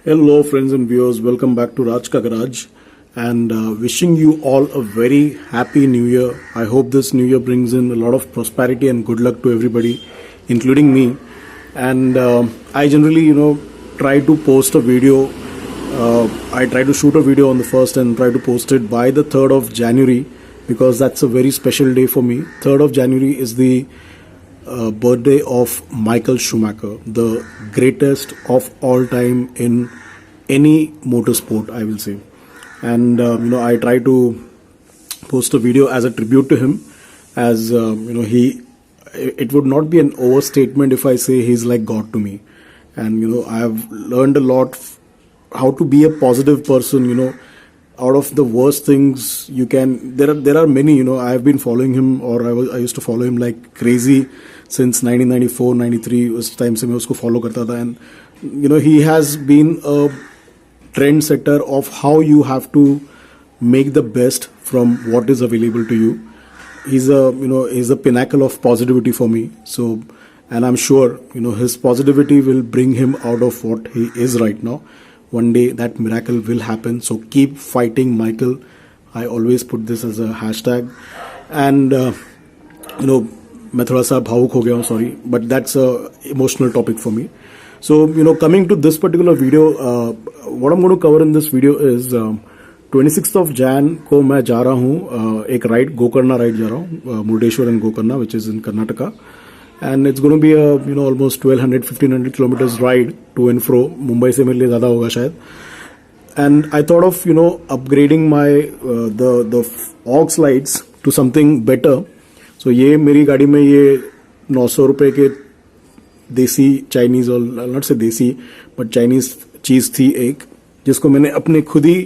Hello friends and viewers, welcome back to Raj Ka Garage and wishing you all a very happy new year. I hope this new year brings in a lot of prosperity and good luck to everybody, including me. And I generally, try to post a video. I try to shoot a video on the 1st and try to post it by the 3rd of January because that's a very special day for me. 3rd of January is the birthday of Michael Schumacher, the greatest of all time in any motorsport, I will say. And I try to post a video as a tribute to him, as it would not be an overstatement if I say he's like God to me. And I have learned a lot how to be a positive person. Out of the worst things you can, there are many. I have been following him, or I used to follow him like crazy since 1994-93 उस time से मैं उसको follow करता था. And he has been a trendsetter of how you have to make the best from what is available to you. He's a pinnacle of positivity for me. So, and I'm sure his positivity will bring him out of what he is right now. One day that miracle will happen. So keep fighting, Michael. I always put this as a hashtag. And मैं थोड़ा सा भावुक हो गया हूँ, sorry, but that's a emotional topic for me. So coming to this particular video, what I'm going to cover in this video is 26th of Jan को मैं जा रहा हूँ एक राइड, गोकर्णा राइड जा रहा हूँ, Murdeshwar and Gokarna, which is in Karnataka. And it's going to be a almost 1200-1500 kilometers ride to and fro. Mumbai से मेरे लिए ज़्यादा होगा शायद. And I thought of upgrading my the AUX lights to something better. So ये मेरी गाड़ी में ये 900 रुपए के देसी चाइनीज, और नॉट से देसी बट चाइनीज चीज़ थी एक, जिसको मैंने अपने खुद ही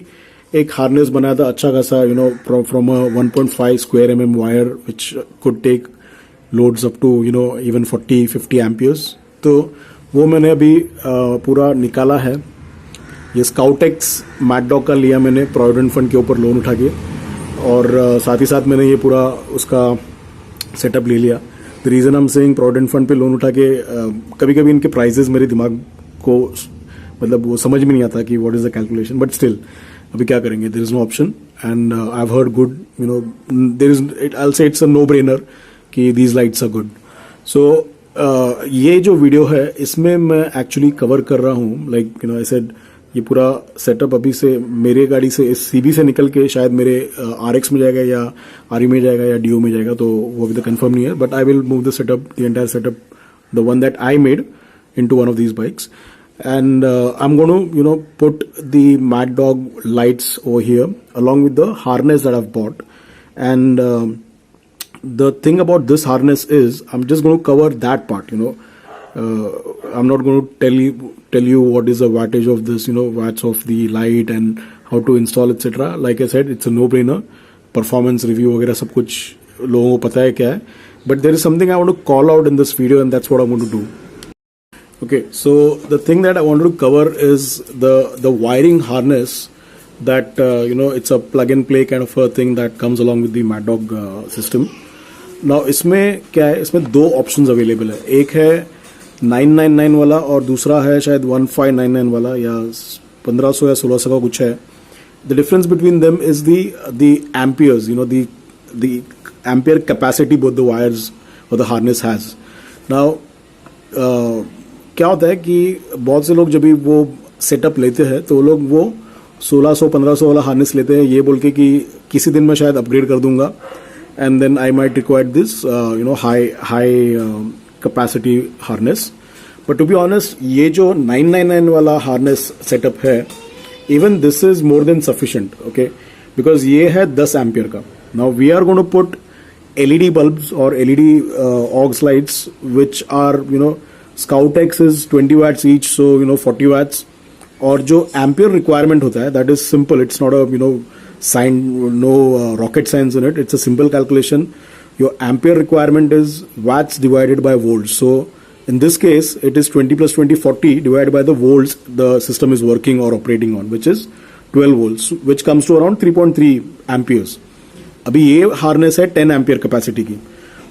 एक हार्नेस बनाया था अच्छा खासा, from a 1.5 square mm wire which could take loads up to even 40-50 amperes. तो वो मैंने अभी पूरा निकाला है. ये स्काउटेक्स मैडडॉग का लिया मैंने प्रोविडेंट फंड के ऊपर लोन उठा के, और साथ ही साथ मैंने ये पूरा उसका सेटअप ले लिया. The reason I am saying provident fund पे लोन उठा के, कभी कभी इनके प्राइजेस मेरे दिमाग को मतलब वो समझ में नहीं आता कि what is the calculation, but still अभी क्या करेंगे, there is no option. And I have heard good, there is, I will say it's a no brainer कि these lights are good. So ये जो वीडियो है इसमें मैं एक्चुअली कवर कर रहा हूँ, लाइक आई सेड, ये पूरा सेटअप अभी से मेरे गाड़ी से इस सीबी से निकल के शायद मेरे RX में जाएगा या RE में जाएगा या DO में जाएगा, तो वो अभी तक कंफर्म नहीं है. But I will move the setup, the entire setup, the one that I made into one of these bikes. And I'm going to, put the Maddog lights over here along with the harness that I've bought. And the thing about this harness is I'm just going to cover that part. I'm not going to tell you what is the wattage of this, watts of the light and how to install, etc. Like I said, it's a no-brainer. Performance review वगैरह सब कुछ लोगों को पता है क्या है. But there is something I want to call out in this video, and that's what I'm going to do. Okay, so the thing that I wanted to cover is the wiring harness that it's a plug and play kind of a thing that comes along with the Maddog system. Now इसमें क्या है, इसमें दो options available है. एक है 999 वाला और दूसरा है शायद 1599 वाला या 1500 या 1600 का कुछ है. The difference between them is the amperes, the ampere capacity both the wires or the harness has. Now क्या होता है कि बहुत से लोग जब भी वो सेटअप लेते हैं तो लोग वो 1600-1500 वाला हार्नेस लेते हैं ये बोल के कि किसी दिन मैं शायद अपग्रेड कर दूंगा, and then I might require this high capacity harness. But to be honest, ये जो 999 वाला हार्नेस सेटअप है, even this is more than sufficient, okay, because ये है 10 एम्पियर का. Now we are going to put LED bulbs or LED AUX lights which are Scoutex is 20 watts each, so 40 watts. और जो ampere requirement होता है, that is simple, it's not a science, no rocket science in it, it's a simple calculation. Your ampere requirement is watts divided by volts. So in this case it is 20 plus 20 40 divided by the volts the system is working or operating on, which is 12 volts, which comes to around 3.3 amperes. अभी ये harness है 10 ampere capacity की.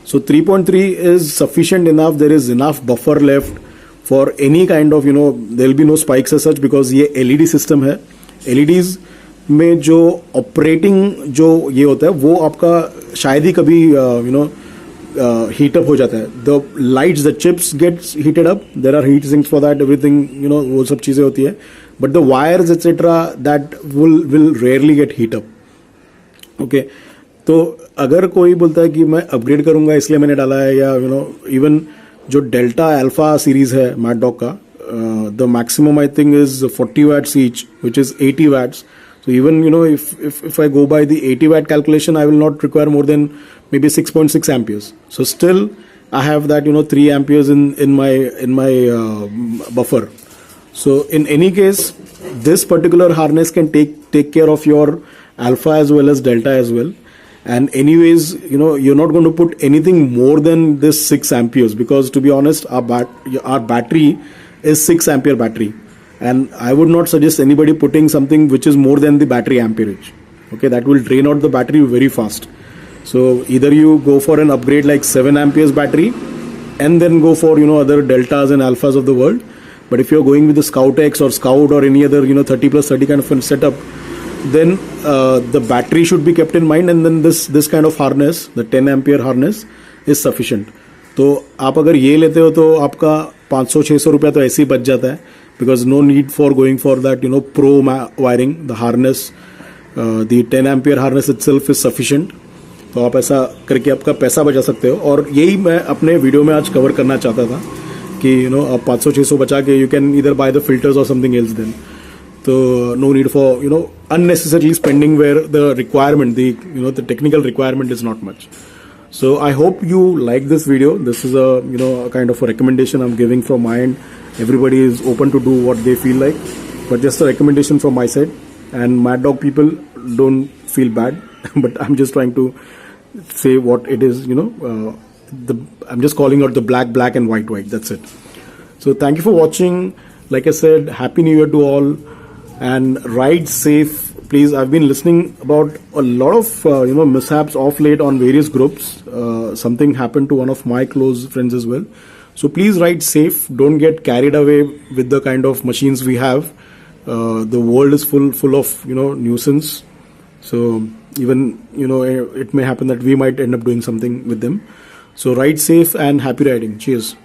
So 3.3 is sufficient enough. There is enough buffer left for any kind of, there will be no spikes as such, because ये LED system है. LEDs में जो operating जो ये होता है वो आपका शायद ही कभी हीट अप हो जाता है. The lights, the chips gets heated up, there are heat sinks for that, everything, वो सब चीजें होती है. But the wires etcetera that will rarely get heat up. Okay, तो अगर कोई बोलता है कि मैं अपग्रेड करूंगा इसलिए मैंने डाला है, या इवन जो डेल्टा अल्फा सीरीज है मैडडॉग का, the maximum I think is 40 watts each, which is 80 watts. So even if I go by the 80 watt calculation, I will not require more than maybe 6.6 amperes. So still I have that 3 amperes in my buffer. So in any case, this particular harness can take care of your alpha as well as delta as well. And anyways, you're not going to put anything more than this 6 amperes, because to be honest, our battery is 6 ampere battery. And I would not suggest anybody putting something which is more than the battery amperage. Okay, that will drain out the battery very fast. So either you go for an upgrade like 7 amperes battery and then go for other deltas and alphas of the world. But if you're going with the Scout X or Scout or any other 30 plus 30 kind of a setup, then the battery should be kept in mind, and then this kind of harness, the 10 ampere harness, is sufficient. तो आप अगर ये लेते हो तो आपका 500-600 रुपया तो ऐसे ही बच जाता है, because no need for going for that pro wiring. The harness, the 10 ampere harness itself is sufficient. तो आप ऐसा करके आपका पैसा बचा सकते हो. और यही मैं अपने वीडियो में आज कवर करना चाहता था कि आप 500-600 बचा के you can either buy the filters or something else then. So no need for unnecessarily spending where the requirement, the technical requirement is not much. So I hope you like this video. This is a kind of a recommendation I'm giving from my end. Everybody is open to do what they feel like, but just a recommendation from my side. And Maddog people, don't feel bad, but I'm just trying to say what it is. I'm just calling out the black and white. That's it. So thank you for watching. Like I said, Happy New Year to all, and ride safe. Please, I've been listening about a lot of mishaps off late on various groups. Something happened to one of my close friends as well. So please ride safe. Don't get carried away with the kind of machines we have. The world is full of nuisance. So even it may happen that we might end up doing something with them. So ride safe and happy riding. Cheers.